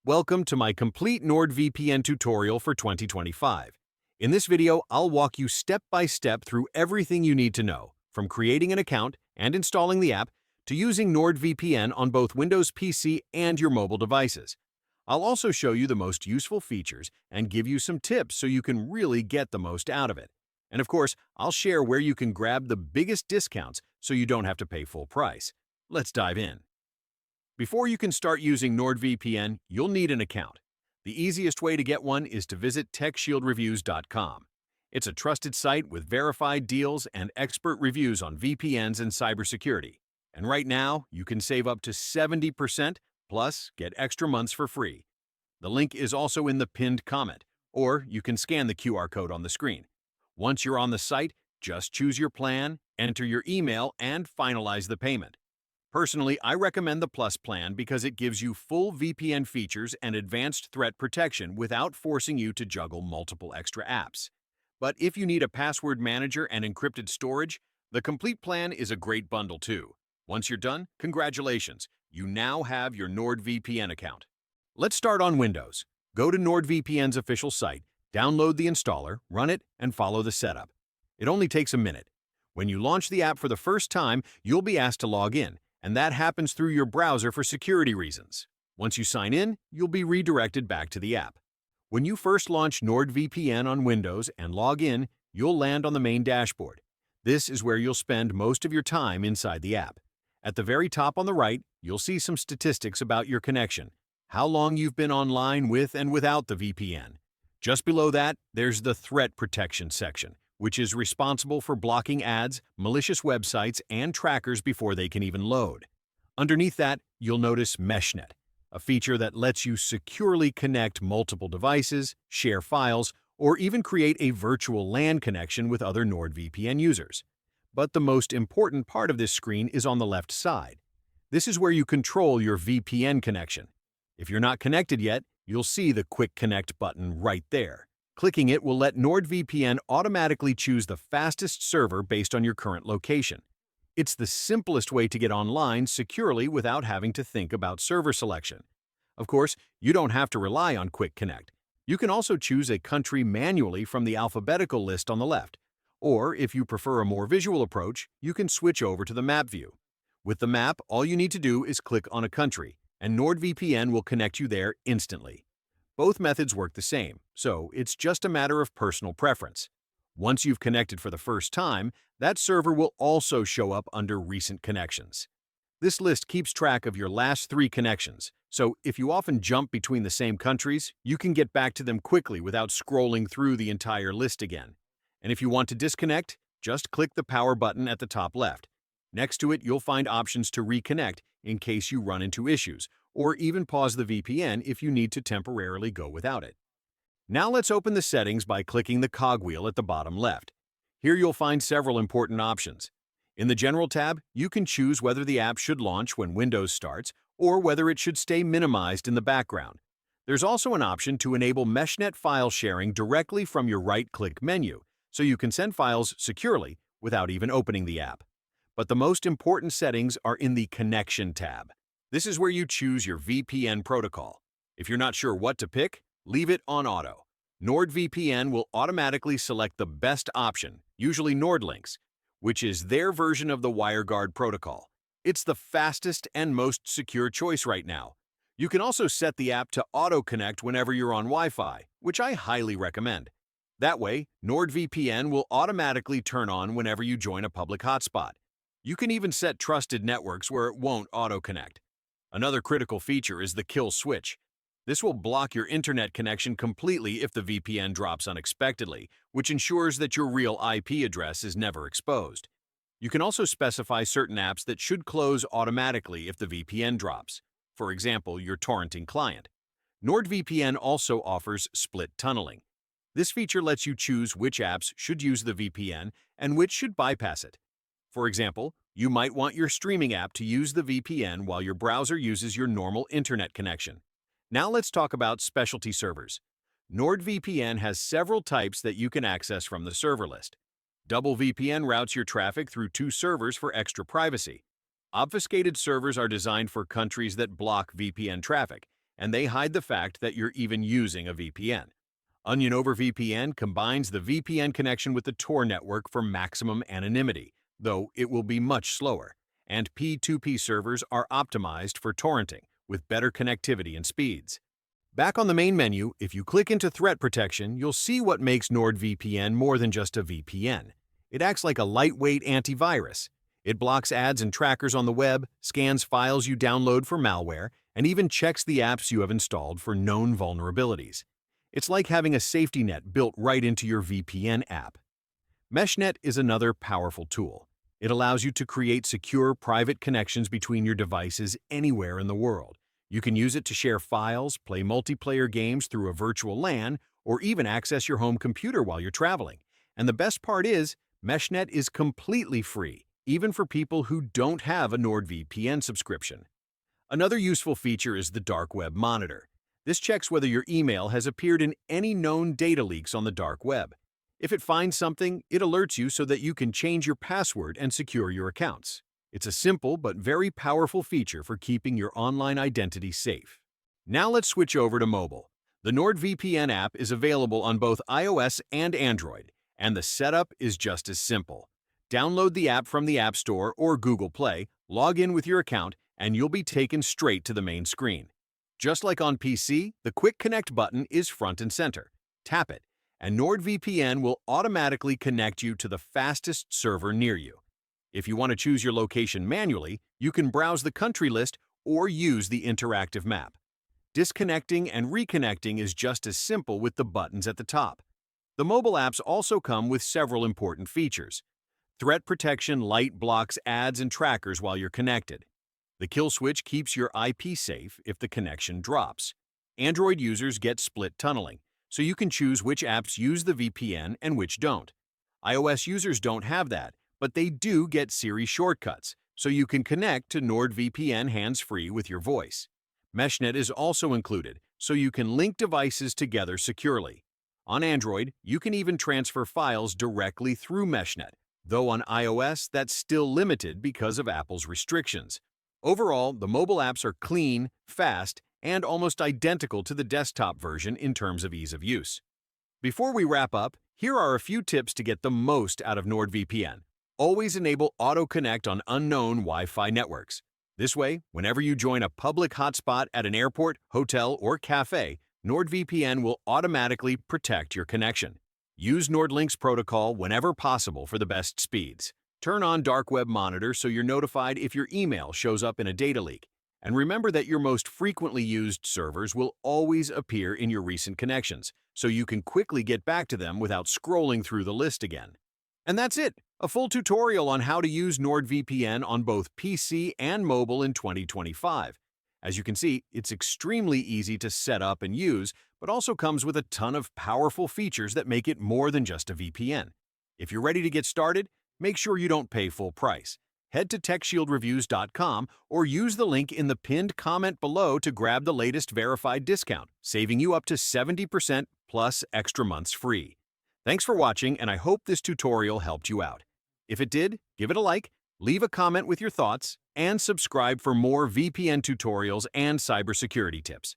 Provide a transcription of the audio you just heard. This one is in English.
Welcome to my complete NordVPN tutorial for 2025. In this video, I'll walk you step by step through everything you need to know, from creating an account and installing the app to using NordVPN on both Windows PC and your mobile devices. I'll also show you the most useful features and give you some tips so you can really get the most out of it. And of course, I'll share where you can grab the biggest discounts so you don't have to pay full price. Let's dive in. Before you can start using NordVPN, you'll need an account. The easiest way to get one is to visit TechShieldReviews.com. It's a trusted site with verified deals and expert reviews on VPNs and cybersecurity. And right now, you can save up to 70%, plus get extra months for free. The link is also in the pinned comment, or you can scan the QR code on the screen. Once you're on the site, just choose your plan, enter your email, and finalize the payment. Personally, I recommend the Plus plan because it gives you full VPN features and advanced threat protection without forcing you to juggle multiple extra apps. But if you need a password manager and encrypted storage, the complete plan is a great bundle too. Once you're done, congratulations, you now have your NordVPN account. Let's start on Windows. Go to NordVPN's official site, download the installer, run it, and follow the setup. It only takes a minute. When you launch the app for the first time, you'll be asked to log in, and that happens through your browser for security reasons. Once you sign in, you'll be redirected back to the app. When you first launch NordVPN on Windows and log in, you'll land on the main dashboard. This is where you'll spend most of your time inside the app. At the very top on the right, you'll see some statistics about your connection, how long you've been online with and without the VPN. Just below that, there's the Threat Protection section, which is responsible for blocking ads, malicious websites, and trackers before they can even load. Underneath that, you'll notice MeshNet, a feature that lets you securely connect multiple devices, share files, or even create a virtual LAN connection with other NordVPN users. But the most important part of this screen is on the left side. This is where you control your VPN connection. If you're not connected yet, you'll see the Quick Connect button right there. Clicking it will let NordVPN automatically choose the fastest server based on your current location. It's the simplest way to get online securely without having to think about server selection. Of course, you don't have to rely on Quick Connect. You can also choose a country manually from the alphabetical list on the left. Or, if you prefer a more visual approach, you can switch over to the map view. With the map, all you need to do is click on a country, and NordVPN will connect you there instantly. Both methods work the same, so it's just a matter of personal preference. Once you've connected for the first time, that server will also show up under Recent Connections. This list keeps track of your last 3 connections, so if you often jump between the same countries, you can get back to them quickly without scrolling through the entire list again. And if you want to disconnect, just click the power button at the top left. Next to it, you'll find options to reconnect in case you run into issues, or even pause the VPN if you need to temporarily go without it. Now let's open the settings by clicking the cogwheel at the bottom left. Here you'll find several important options. In the General tab, you can choose whether the app should launch when Windows starts or whether it should stay minimized in the background. There's also an option to enable MeshNet file sharing directly from your right-click menu, so you can send files securely without even opening the app. But the most important settings are in the Connection tab. This is where you choose your VPN protocol. If you're not sure what to pick, leave it on auto. NordVPN will automatically select the best option, usually NordLynx, which is their version of the WireGuard protocol. It's the fastest and most secure choice right now. You can also set the app to auto-connect whenever you're on Wi-Fi, which I highly recommend. That way, NordVPN will automatically turn on whenever you join a public hotspot. You can even set trusted networks where it won't auto-connect. Another critical feature is the kill switch. This will block your internet connection completely if the VPN drops unexpectedly, which ensures that your real IP address is never exposed. You can also specify certain apps that should close automatically if the VPN drops. For example, your torrenting client. NordVPN also offers split tunneling. This feature lets you choose which apps should use the VPN and which should bypass it. For example, you might want your streaming app to use the VPN while your browser uses your normal internet connection. Now let's talk about specialty servers. NordVPN has several types that you can access from the server list. Double VPN routes your traffic through 2 servers for extra privacy. Obfuscated servers are designed for countries that block VPN traffic, and they hide the fact that you're even using a VPN. Onion over VPN combines the VPN connection with the Tor network for maximum anonymity, though it will be much slower, and P2P servers are optimized for torrenting, with better connectivity and speeds. Back on the main menu, if you click into Threat Protection, you'll see what makes NordVPN more than just a VPN. It acts like a lightweight antivirus. It blocks ads and trackers on the web, scans files you download for malware, and even checks the apps you have installed for known vulnerabilities. It's like having a safety net built right into your VPN app. MeshNet is another powerful tool. It allows you to create secure, private connections between your devices anywhere in the world. You can use it to share files, play multiplayer games through a virtual LAN, or even access your home computer while you're traveling. And the best part is, MeshNet is completely free, even for people who don't have a NordVPN subscription. Another useful feature is the Dark Web Monitor. This checks whether your email has appeared in any known data leaks on the dark web. If it finds something, it alerts you so that you can change your password and secure your accounts. It's a simple but very powerful feature for keeping your online identity safe. Now let's switch over to mobile. The NordVPN app is available on both iOS and Android, and the setup is just as simple. Download the app from the App Store or Google Play, log in with your account, and you'll be taken straight to the main screen. Just like on PC, the Quick Connect button is front and center. Tap it, and NordVPN will automatically connect you to the fastest server near you. If you want to choose your location manually, you can browse the country list or use the interactive map. Disconnecting and reconnecting is just as simple with the buttons at the top. The mobile apps also come with several important features. Threat Protection Lite blocks ads and trackers while you're connected. The kill switch keeps your IP safe if the connection drops. Android users get split tunneling, so you can choose which apps use the VPN and which don't. iOS users don't have that, but they do get Siri shortcuts, so you can connect to NordVPN hands-free with your voice. MeshNet is also included, so you can link devices together securely. On Android, you can even transfer files directly through MeshNet, though on iOS that's still limited because of Apple's restrictions. Overall, the mobile apps are clean, fast, and almost identical to the desktop version in terms of ease of use. Before we wrap up, here are a few tips to get the most out of NordVPN. Always enable Auto Connect on unknown Wi-Fi networks. This way, whenever you join a public hotspot at an airport, hotel, or cafe, NordVPN will automatically protect your connection. Use NordLink's protocol whenever possible for the best speeds. Turn on Dark Web Monitor so you're notified if your email shows up in a data leak. And remember that your most frequently used servers will always appear in your recent connections, so you can quickly get back to them without scrolling through the list again. And that's it! A full tutorial on how to use NordVPN on both PC and mobile in 2025. As you can see, it's extremely easy to set up and use, but also comes with a ton of powerful features that make it more than just a VPN. If you're ready to get started, make sure you don't pay full price. Head to TechShieldReviews.com or use the link in the pinned comment below to grab the latest verified discount, saving you up to 70% plus extra months free. Thanks for watching, and I hope this tutorial helped you out. If it did, give it a like, leave a comment with your thoughts, and subscribe for more VPN tutorials and cybersecurity tips.